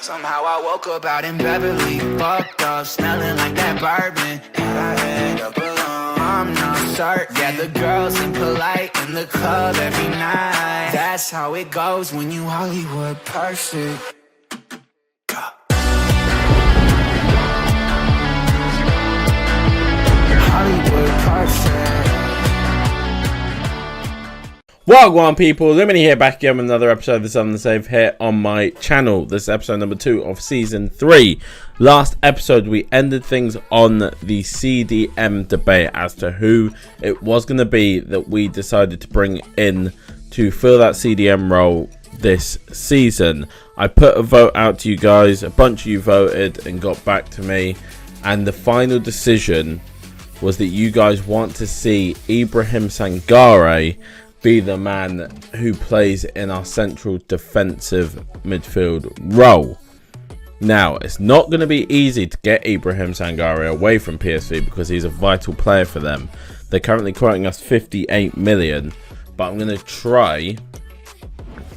Somehow I woke up out in Beverly, fucked up, smelling like that bourbon. And I had up alone, I'm not certain. Yeah, the girls impolite in the club every night. That's how it goes when you Hollywood perfect. Hollywood perfect. Wagwan people, Lemony here, back again with another episode of the Southern Save here on my channel. This is episode number 2 of season 3. Last episode we ended things on the CDM debate as to who it was going to be that we decided to bring in to fill that CDM role this season. I put a vote out to you guys, a bunch of you voted and got back to me, and the final decision was that you guys want to see Ibrahim Sangare be the man who plays in our central defensive midfield role. Now, it's not going to be easy to get Ibrahim Sangare away from PSV because he's a vital player for them. They're currently quoting us 58 million, but I'm going to try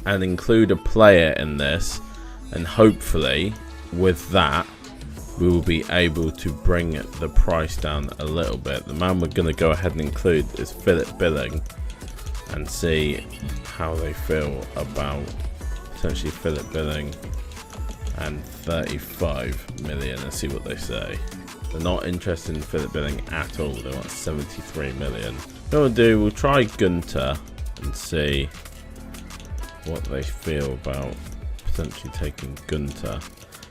and include a player in this, and hopefully with that we will be able to bring the price down a little bit. The man we're going to go ahead and include is Philip Billing, and see how they feel about potentially Philip Billing and 35 million and see what they say. They're not interested in Philip Billing at all. They want 73 million. What we'll do, we'll try Gunter and see what they feel about potentially taking Gunter.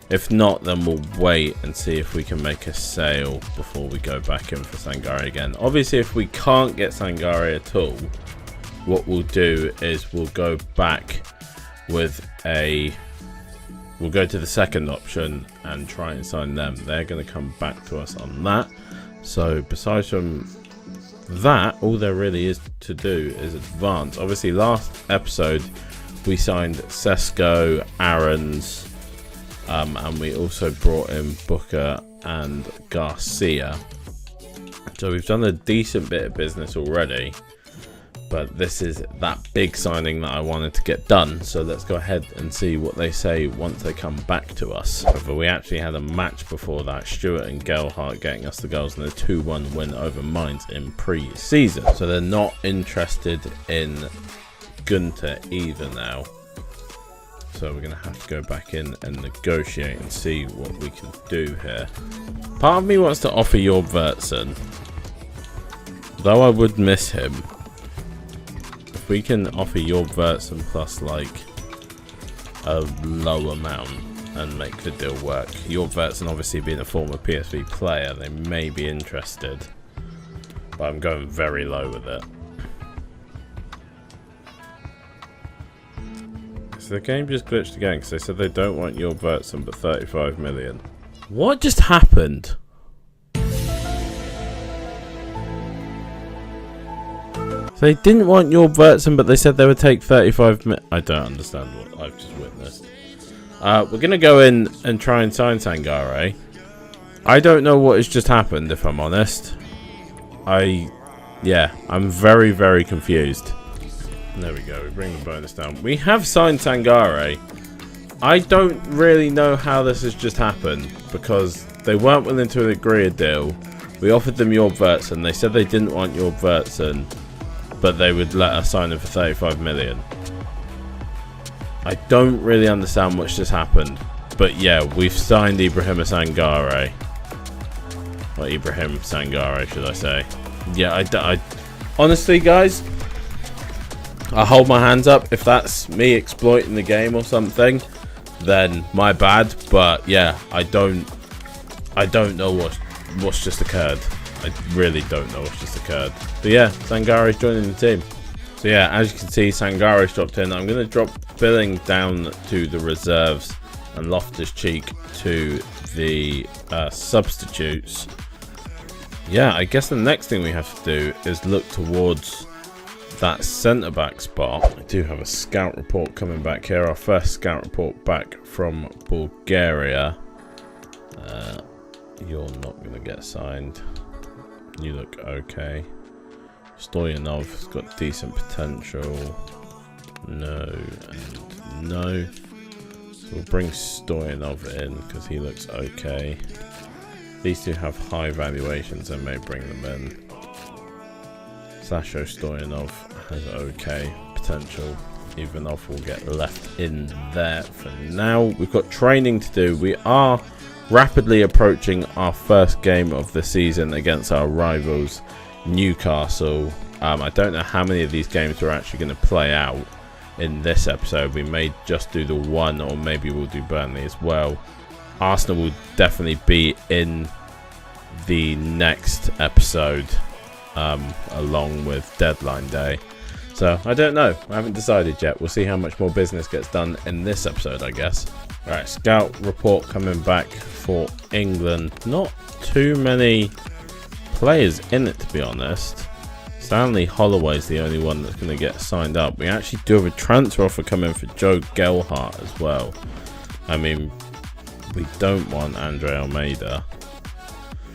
If not, then we'll wait and see if we can make a sale before we go back in for Sangare again. Obviously, if we can't get Sangare at all, what we'll do is we'll go back with we'll go to the second option and try and sign them. They're going to come back to us on that. So besides from that, all there really is to do is advance. Obviously, last episode we signed Sesko, Aarons, and we also brought in Booker and Garcia. So we've done a decent bit of business already. But this is that big signing that I wanted to get done. So let's go ahead and see what they say once they come back to us. However, we actually had a match before that. Stewart and Gelhardt getting us the goals in a 2-1 win over Mainz in pre-season. So they're not interested in Gunter either now. So we're going to have to go back in and negotiate and see what we can do here. Part of me wants to offer Jorg Vertsen, though I would miss him. We can offer Jorg Vertsen plus like a low amount and make the deal work. Jorg Vertsen obviously being a former PSV player, they may be interested, but I'm going very low with it. So the game just glitched again because they said they don't want Jorg Vertsen but 35 million. What just happened? So they didn't want Jorg Vertsen, but they said they would take 35 million. I don't understand what I've just witnessed. We're going to go in and try and sign Sangare. I don't know what has just happened, if I'm honest. Yeah, I'm very, very confused. There we go, we bring the bonus down. We have signed Sangare. I don't really know how this has just happened, because they weren't willing to agree a deal. We offered them Jorg Vertsen. They said they didn't want Jorg Vertsen, but they would let us sign him for 35 million. I don't really understand what's just happened. But yeah, we've signed Ibrahim Sangare. Or Ibrahim Sangare, should I say. Yeah, I honestly, guys, I hold my hands up. If that's me exploiting the game or something, then my bad. But yeah, I don't know what's just occurred. I really don't know what's just occurred. But yeah, Sangare's joining the team. So yeah, as you can see, Sangare's dropped in. I'm going to drop Billing down to the reserves and Loftus-Cheek to the substitutes. Yeah, I guess the next thing we have to do is look towards that centre-back spot. I do have a scout report coming back here. Our first scout report back from Bulgaria. You're not going to get signed. You look okay. Stoyanov's got decent potential. No and no. So we'll bring Stoyanov in because he looks okay. These two have high valuations, I may bring them in. Sasho Stoyanov has okay potential. Ivanov will get left in there for now. We've got training to do. We are rapidly approaching our first game of the season against our rivals, Newcastle. I don't know how many of these games we're actually going to play out in this episode. We may just do the one, or maybe we'll do Burnley as well. Arsenal will definitely be in the next episode along with deadline day. So I don't know. I haven't decided yet. We'll see how much more business gets done in this episode, I guess. Alright, scout report coming back for England. Not too many players in it, to be honest. Stanley Holloway's the only one that's going to get signed up. We actually do have a transfer offer coming for Joe Gelhardt as well. I mean, we don't want Andre Almeida.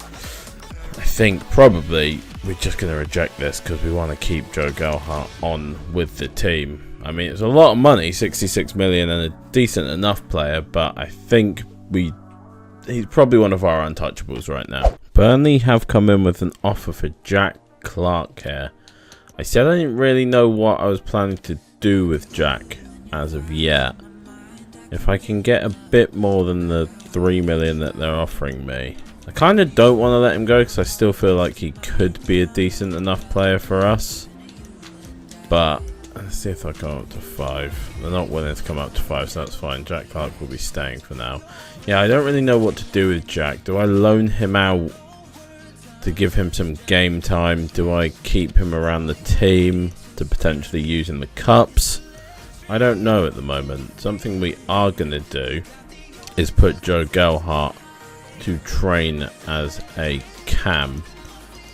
I think probably we're just going to reject this because we want to keep Joe Gelhardt on with the team. I mean, it's a lot of money, 66 million, and a decent enough player, but I think he's probably one of our untouchables right now. Burnley have come in with an offer for Jack Clark here. I said I didn't really know what I was planning to do with Jack as of yet. If I can get a bit more than the 3 million that they're offering me, I kind of don't want to let him go because I still feel like he could be a decent enough player for us. But let's see if I go up to 5. They're not willing to come up to 5, so that's fine. Jack Clark will be staying for now. Yeah, I don't really know what to do with Jack. Do I loan him out to give him some game time? Do I keep him around the team to potentially use in the cups? I don't know at the moment. Something we are going to do is put Joe Gelhardt to train as a cam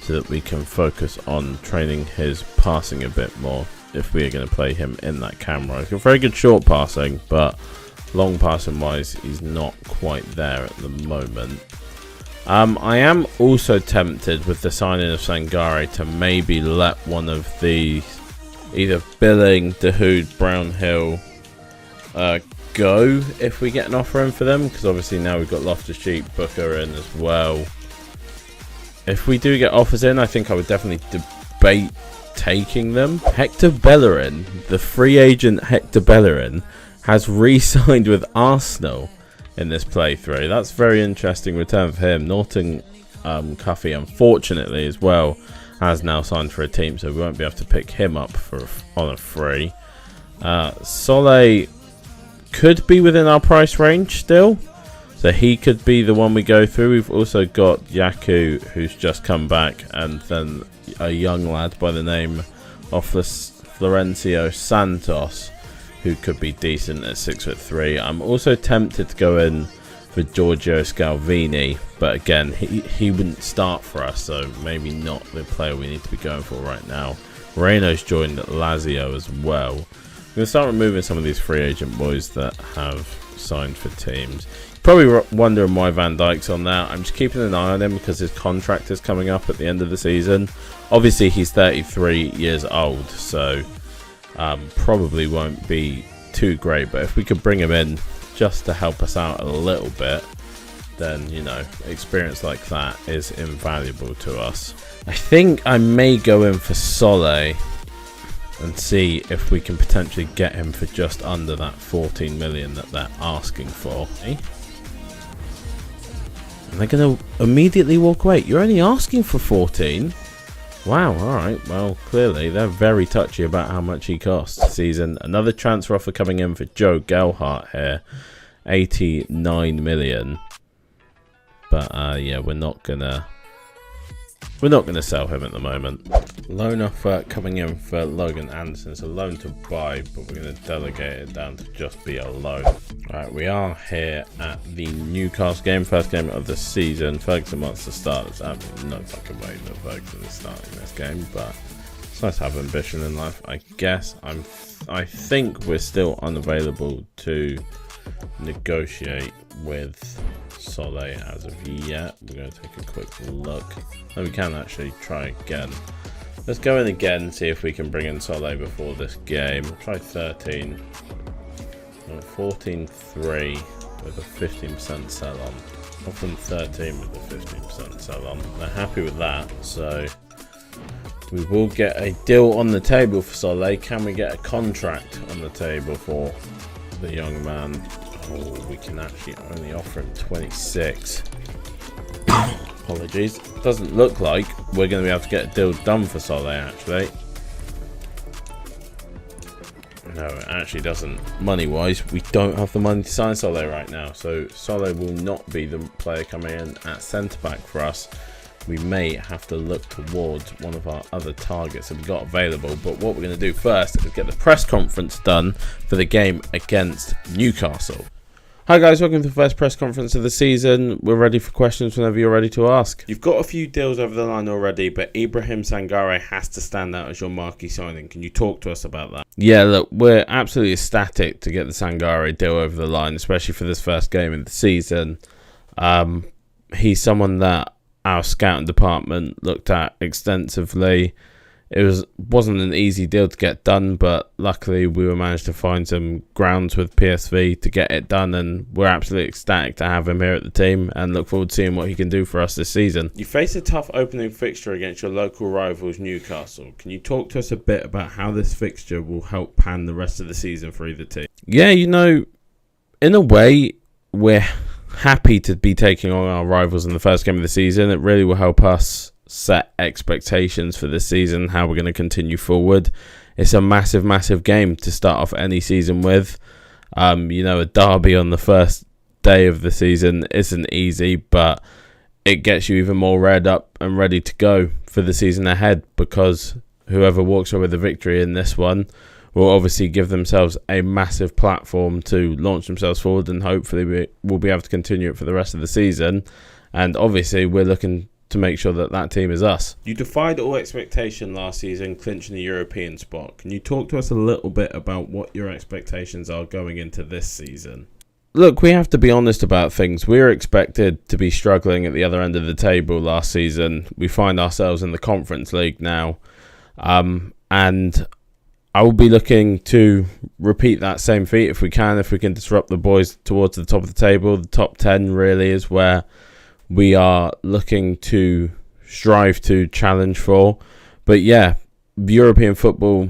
so that we can focus on training his passing a bit more if we are going to play him in that cam role. He's got very good short passing, but long passing wise he's not quite there at the moment. I am also tempted with the signing of Sangare to maybe let one of the either Billing, Dahoud, Brownhill go if we get an offer in for them, because obviously now we've got Loftus-Cheek, Booker in as well. If we do get offers in, I think I would definitely debate taking them. Hector Bellerin, the free agent Hector Bellerin, has re-signed with Arsenal in this playthrough. That's very interesting return for him. Norton Cuffy, unfortunately, as well, has now signed for a team, so we won't be able to pick him up on a free. Solé could be within our price range still, so he could be the one we go through. We've also got Yaku, who's just come back, and then a young lad by the name of Florencio Santos, who could be decent at 6'3". I'm also tempted to go in for Giorgio Scalvini, but again, he wouldn't start for us, so maybe not the player we need to be going for right now. Moreno's joined Lazio as well. I'm going to start removing some of these free agent boys that have signed for teams. Probably wondering why Van Dijk's on there. I'm just keeping an eye on him because his contract is coming up at the end of the season. Obviously, he's 33 years old, so probably won't be too great. But if we could bring him in just to help us out a little bit, then, you know, experience like that is invaluable to us. I think I may go in for Solé and see if we can potentially get him for just under that 14 million that they're asking for. And they're going to immediately walk away. You're only asking for 14? Wow, alright. Well, clearly they're very touchy about how much he costs. Season. Another transfer offer coming in for Joe Gelhardt here. 89 million. But yeah, we're not gonna sell him at the moment. Loan offer coming in for Logan Anderson. It's a loan to buy, but we're going to delegate it down to just be a loan. Alright, we are here at the Newcastle game, first game of the season. Ferguson wants to start. There's absolutely no fucking way that Ferguson is starting this game, but it's nice to have ambition in life, I guess. I think we're still unavailable to negotiate with Solé as of yet. We're going to take a quick look. And we can actually try again. Let's go in again and see if we can bring in Solé before this game. Try 13. And 14-3 with a 15% sell on. Often 13 with a 15% sell on. They're happy with that, so we will get a deal on the table for Solé. Can we get a contract on the table for the young man? Oh, we can actually only offer him 26. Apologies. Doesn't look like we're going to be able to get a deal done for Solé, actually. No, it actually doesn't. Money-wise, we don't have the money to sign Solé right now. So Solé will not be the player coming in at centre-back for us. We may have to look towards one of our other targets that we've got available. But what we're going to do first is get the press conference done for the game against Newcastle. Hi guys, welcome to the first press conference of the season. We're ready for questions whenever you're ready to ask. You've got a few deals over the line already, but Ibrahim Sangare has to stand out as your marquee signing. Can you talk to us about that? Yeah, look, we're absolutely ecstatic to get the Sangare deal over the line, especially for this first game of the season. He's someone that our scouting department looked at extensively. It wasn't an easy deal to get done, but luckily we were managed to find some grounds with PSV to get it done, and we're absolutely ecstatic to have him here at the team and look forward to seeing what he can do for us this season. You face a tough opening fixture against your local rivals Newcastle. Can you talk to us a bit about how this fixture will help pan the rest of the season for either team? Yeah, you know, in a way, we're happy to be taking on our rivals in the first game of the season. It really will help us set expectations for this season, how we're going to continue forward. It's a massive game to start off any season with. You know, a derby on the first day of the season isn't easy, but it gets you even more revved up and ready to go for the season ahead, because whoever walks away with the victory in this one will obviously give themselves a massive platform to launch themselves forward, and hopefully we'll be able to continue it for the rest of the season. And obviously we're looking to make sure that that team is us. You defied all expectation last season, clinching the European spot. Can you talk to us a little bit about what your expectations are going into this season? Look, we have to be honest about things. We were expected to be struggling at the other end of the table last season. We find ourselves in the Conference League now. And I will be looking to repeat that same feat if we can disrupt the boys towards the top of the table. The top 10 really is where we are looking to strive to challenge for. But yeah, European football,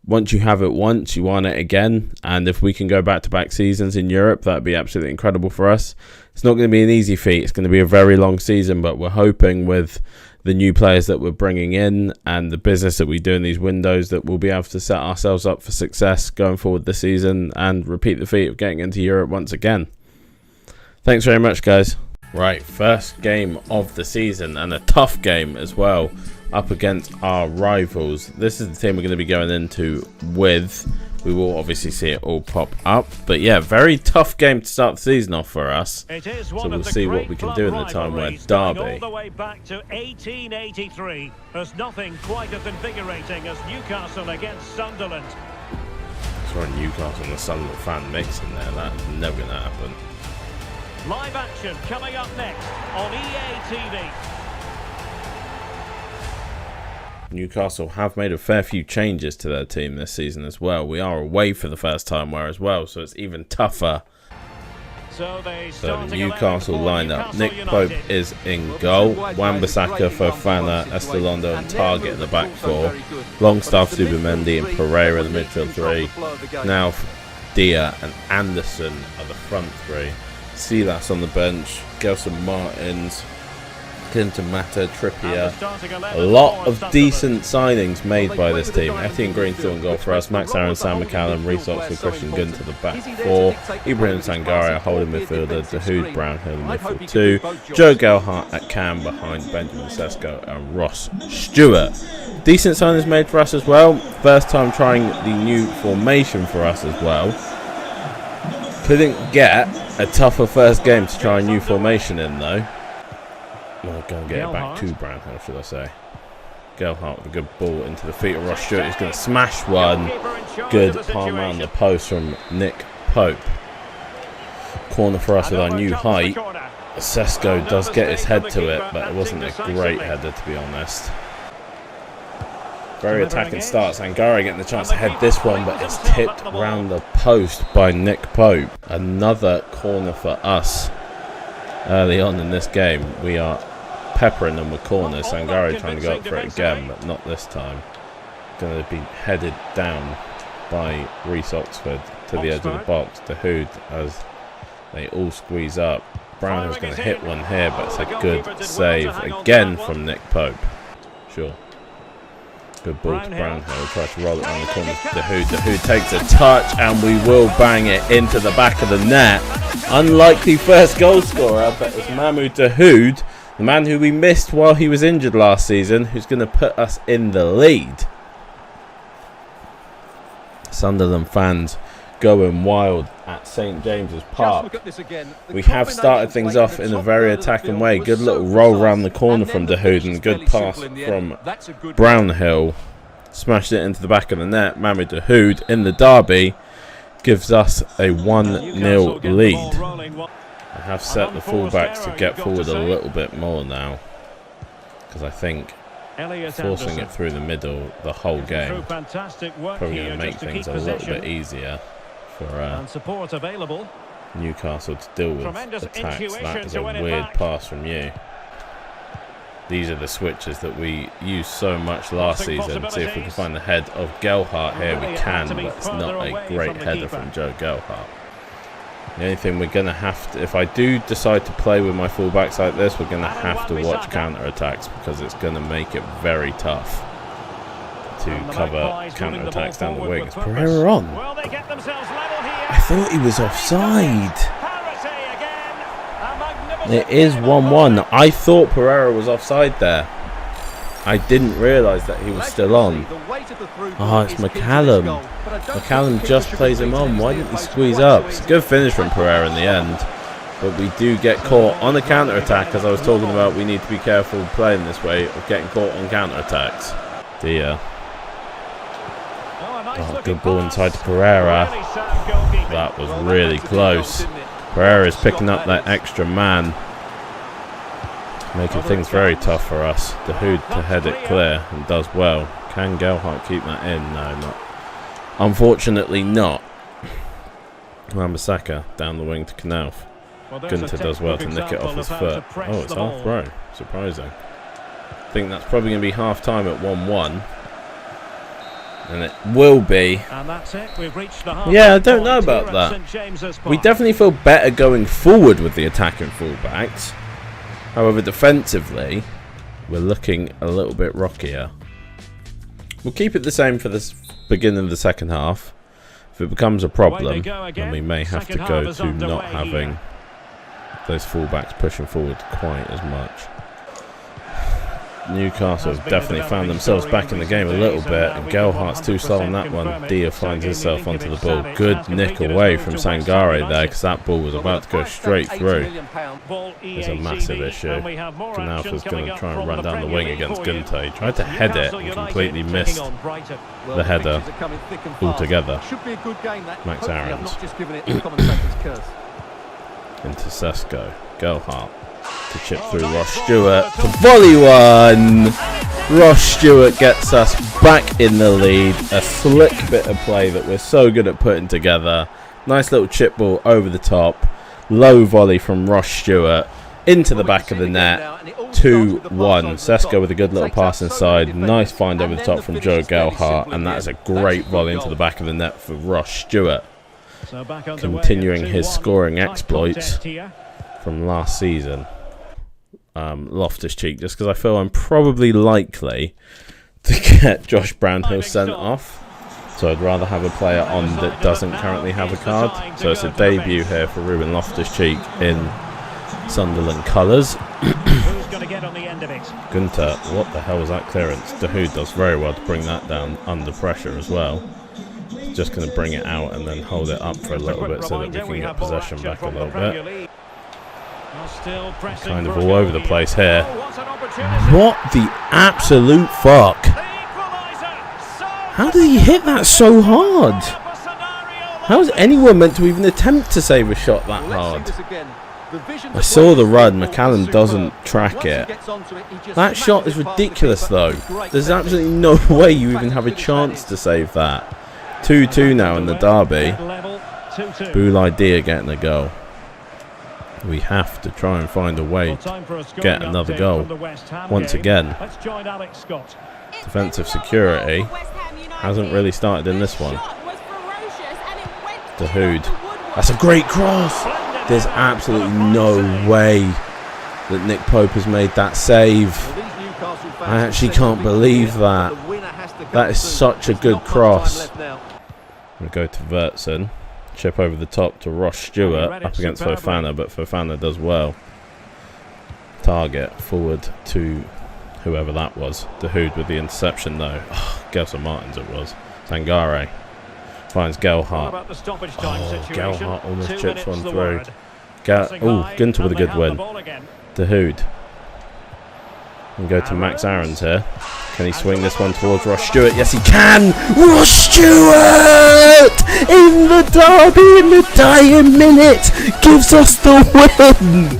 once you have it once, you want it again. And if we can go back-to-back seasons in Europe, that'd be absolutely incredible for us. It's not going to be an easy feat. It's going to be a very long season, but we're hoping with the new players that we're bringing in and the business that we do in these windows that we'll be able to set ourselves up for success going forward this season and repeat the feat of getting into Europe once again. Thanks very much, guys. Right, first game of the season, and a tough game as well, up against our rivals. This is the team we're going to be going into with. We will obviously see it all pop up. But yeah, very tough game to start the season off for us. So we'll see what we can do in the time where derby. All the way back to 1883. There's nothing quite as invigorating as Newcastle against Sunderland. Sorry, Newcastle and the Sunderland fan mix in there. That's never going to happen. Live action coming up next on EA TV. Newcastle have made a fair few changes to their team this season as well. We are away for the first time there as well, so it's even tougher. So the Newcastle lineup: Nick Pope is in goal, Wan-Bissaka, Fofana, Estolondo and Target in the back four, Longstaff, Zubimendi and Pereira in the midfield three. Now Dia and Anderson are the front three. Silas on the bench, Gelson Martins, Clinton Mata, Trippier. A lot of decent signings made by this team. Etienne Green still in goal for us. Max Aaron, Sam McCallum, Reece Oxford, Christian Gunn to the back four. Ibrahim Sangare, holding midfielder. Dahoud Brownhill in midfield two. Joe Gelhardt at cam behind Benjamin Sesko and Ross Stewart. Decent signings made for us as well. First time trying the new formation for us as well. Couldn't get a tougher first game to try a new formation in though. We'll go and get it back to Brownhill, should I say. Gelhardt with a good ball into the feet of Ross Stewart. He's going to smash one. Good palm around the post from Nick Pope. Corner for us with our new height. Sesko does get his head to it, but it wasn't a great header to be honest. Very attacking start. Sangare getting the chance to head this one, but it's tipped round the post by Nick Pope. Another corner for us. Early on in this game, we are peppering them with corners. Sangare trying to go up for it again, but not this time. Going to be headed down by Reece Oxford to the edge of the box. Dahoud as they all squeeze up. Brownhill's going to hit one here, but it's a good save again from Nick Pope. Sure. Good ball to Brownhill. Tries to roll it on the corner to Dahoud. Dahoud takes a touch and we will bang it into the back of the net. Unlikely first goal scorer, but it's Mahmoud Dahoud, the man who we missed while he was injured last season, who's going to put us in the lead. Sunderland fans going wild at St James's Park. We have started things off in a very attacking way. Good little roll round the corner from Dahoud and a good pass from Brownhill. Smashed it into the back of the net. Mahmoud Dahoud in the derby gives us a 1-0 lead. I have set the fullbacks to get forward a little bit more now, because I think forcing it through the middle the whole game probably going to make things a little bit easier for Newcastle to deal with attacks. That is a weird pass from you. These are the switches that we used so much last season. See if we can find the head of Gelhardt here. We can, but it's not a great header from Joe Gelhardt. The only thing we're going to have to, if I do decide to play with my fullbacks like this, we're going to have to watch counter-attacks, because it's going to make it very tough to cover counter-attacks down the wing. Is Pereira on? I thought he was offside. It is 1-1. I thought Pereira was offside there. I didn't realise that he was still on. Oh, it's McCallum. McCallum just plays him on. Why didn't he squeeze up? It's a good finish from Pereira in the end. But we do get caught on a counter-attack. As I was talking about, we need to be careful playing this way of getting caught on counter-attacks. Dia. Oh, good ball inside to Pereira. That was really close. Pereira is picking up that extra man, making things very tough for us. Dahoud to head it clear, and does well. Can Gelhardt keep that in? No, not. Unfortunately not. Wan-Bissaka down the wing to Knauf. Gunter does well to nick it off his foot. Oh, it's half throw. Surprising. I think that's probably going to be half time at 1-1. And it will be. Yeah, I don't know about that. We definitely feel better going forward with the attacking fullbacks. However, defensively, we're looking a little bit rockier. We'll keep it the same for this beginning of the second half. If it becomes a problem, then we may have to go to not having those fullbacks pushing forward quite as much. Newcastle have definitely found themselves back in the game a little bit, and Gelhardt's too slow on that one. Dia finds himself onto the ball. Good nick away from Sangare there, because that ball was about to go straight through. It's a massive issue. Knauf is going to try and run down the wing against Gunter. He tried to head it and completely missed the header altogether. Max Aarons into Sesko. Gelhardt to chip through Ross Stewart to volley one. Ross Stewart gets us back in the lead. A slick bit of play that we're so good at putting together. Nice little chip ball over the top. Low volley from Ross Stewart into the back of the net. 2-1. Sesko with a good little pass inside. Nice find over the top from Joe Gelhardt, and that is a great volley into the back of the net for Ross Stewart, continuing his scoring exploits from last season. Loftus-Cheek, just because I feel I'm probably likely to get Josh Brownhill sent off, so I'd rather have a player on that doesn't currently have a card. So it's a debut here for Ruben Loftus-Cheek in Sunderland colours. Gunter, what the hell was that clearance? Dahoud does very well to bring that down under pressure as well. Just going to bring it out and then hold it up for a little bit so that we can get possession back a little bit. Kind of all over the place here. What the absolute fuck? How did he hit that so hard? How is anyone meant to even attempt to save a shot that hard? I saw the run. McCallum doesn't track it. That shot is ridiculous, though. There's absolutely no way you even have a chance to save that. 2-2 now in the derby. Boulaye getting a goal. We have to try and find a way to get another goal. Once again, defensive security hasn't really started in this one. Dahoud. That's a great cross. There's absolutely no way that Nick Pope has made that save. I actually can't believe that. That is such a good cross. We'll go to Vertson. Chip over the top to Ross Stewart up against Fofana, but Fofana does well. Target forward to whoever that was. Dahoud with the interception though. Oh, Gelson Martins it was. Sangare finds Gelhardt. Oh, Gelhardt almost chips one through. Gunter with a good win. Dahoud. And go to Max Aarons here. Can he swing this one towards Ross Stewart? Yes, he can! Ross Stewart! In the derby, in the dying minute, gives us the win!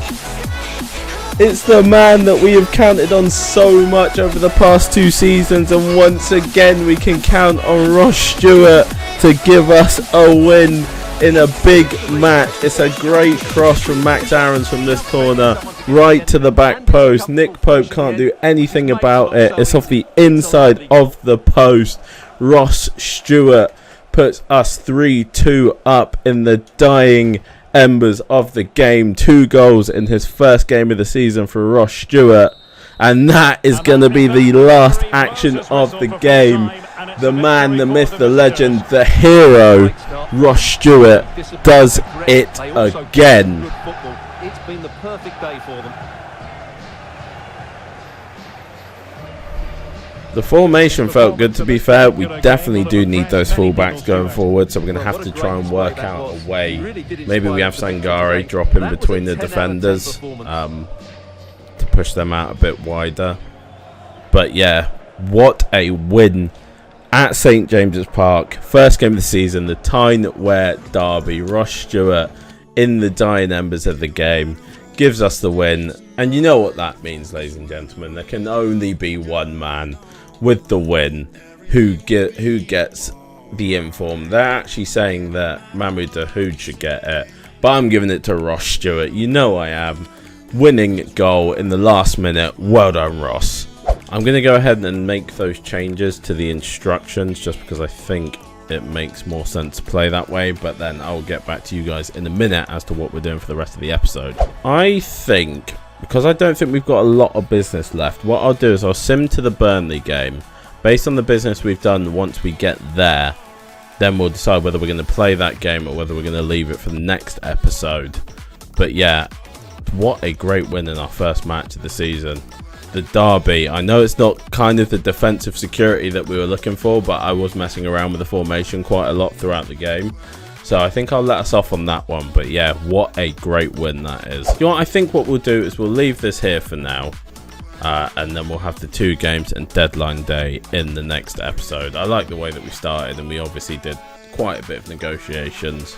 It's the man that we have counted on so much over the past 2 seasons, and once again we can count on Ross Stewart to give us a win in a big match. It's a great cross from Max Aarons from this corner, right to the back post. Nick Pope can't do anything about it. It's off the inside of the post. Ross Stewart puts us 3-2 up in the dying embers of the game. 2 goals in his first game of the season for Ross Stewart. And that is going to be the last action of the game. The man, the myth, the legend, the hero, Ross Stewart, does it again. It's been the perfect day for them. The formation felt good, to be fair. We definitely do need those fullbacks going forward, so we're going to have to try and work out a way. Maybe we have Sangare drop in between the defenders to push them out a bit wider. But yeah, what a win at St James's Park. First game of the season, the Tyne-Wear derby. Ross Stewart in the dying embers of the game gives us the win. And you know what that means, ladies and gentlemen. There can only be one man with the win who gets the inform. They're actually saying that Mahmoud Dahoud should get it, but I'm giving it to Ross Stewart. You know I am. Winning goal in the last minute. Well done, Ross. I'm going to go ahead and make those changes to the instructions just because I think it makes more sense to play that way, but then I'll get back to you guys in a minute as to what we're doing for the rest of the episode. I think, because I don't think we've got a lot of business left, what I'll do is I'll sim to the Burnley game. Based on the business we've done once we get there, then we'll decide whether we're going to play that game or whether we're going to leave it for the next episode. But yeah, what a great win in our first match of the season. The derby, I know it's not kind of the defensive security that we were looking for, but I was messing around with the formation quite a lot throughout the game, so I think I'll let us off on that one. But yeah, what a great win that is. You know what, I think what we'll do is we'll leave this here for now, and then we'll have the 2 games and deadline day in the next episode. I like the way that we started, and we obviously did quite a bit of negotiations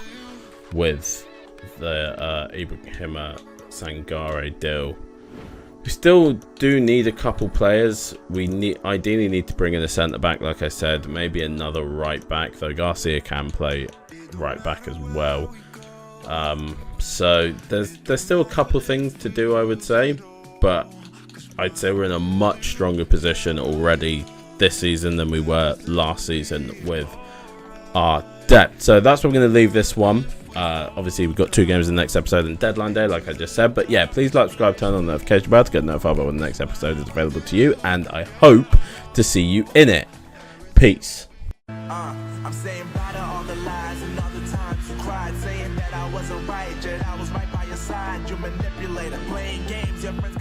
with the Ibrahima Sangare deal. We still do need a couple players. We ideally need to bring in a centre-back, like I said. Maybe another right-back, though Garcia can play right-back as well. So there's still a couple things to do, I would say. But I'd say we're in a much stronger position already this season than we were last season with our depth. So that's where we're going to leave this one. Obviously we've got 2 games in the next episode and deadline day, like I just said. But yeah, please like, subscribe, turn on the notification bell to get notified when the next episode is available to you, and I hope to see you in it. Peace. I'm saying bye to all the lies and all the times you cried, saying that I wasn't right, yet I was right by your side. You manipulator, playing games, your friends